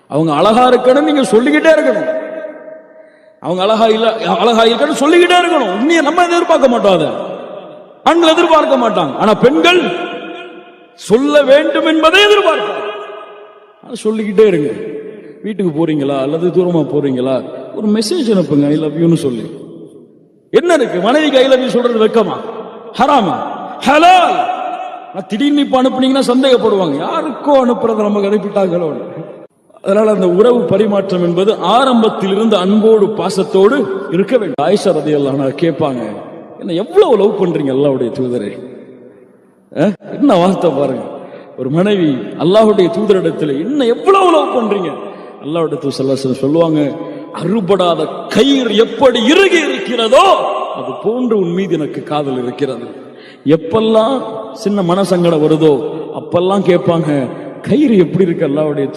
அவங்க அழகா இருக்கணும் நீங்க சொல்லிக்கிட்டே இருக்கணும். அவங்க அழகா இருக்கணும் சொல்லிக்கிட்டே இருக்கணும். உண்மையை நம்ம எதிர்பார்க்க மாட்டோம், அதை ஆண்கள் எதிர்பார்க்க மாட்டாங்க. ஆனா பெண்கள் சொல்ல வேண்டும் என்பதை எதிர்பார்க்க சொல்லிக்கிட்டே இருங்க. வீட்டுக்கு போறீங்களா அல்லது தூரமா போறீங்களா, ஒரு மெசேஜ் அனுப்புங்க, ஐ லவ் யூன்னு சொல்லி. என்ன இருக்கு மனைவிக்கு ஐ லவ் யூ சொல்றது வெக்கமா, ஹராமா, ஹலால்? திடீர்னு இப்ப அனுப்புனீங்கன்னா சந்தேகப்படுவாங்க, யாருக்கோ அனுப்புறத நமக்கு அனுப்பிட்டாங்களோ. அதனால அந்த உறவு பரிமாற்றம் என்பது ஆரம்பத்தில் இருந்து அன்போடு பாசத்தோடு இருக்க வேண்டும். ஆயிஷா ரலியல்லாஹு அன்ஹா கேட்பாங்க, என்ன எவ்வளவு லவ் பண்றீங்க அல்லாஹ்வுடைய தூதரே? என்ன வார்த்தை பாருங்க, ஒரு மனைவி அல்லாஹ்வுடைய தூதரிடத்தில் என்ன எவ்வளவு லவ் பண்றீங்க? அல்லாஹ்வுடைய தூதர் ஸல்லல்லாஹு அலைஹி வஸல்லம் சொல்லுவாங்க, அறுபடாத கயிறு எப்படி இறுகி இருக்கிறதோ அது போன்று உன் மீது எனக்கு காதல் இருக்கிறது. எப்பெல்லாம் சின்ன மனசங்கடம் வருதோ அப்பெல்லாம் கேட்பாங்க, கயிறு எப்படி இருக்கு அல்லாஹ்வுடைய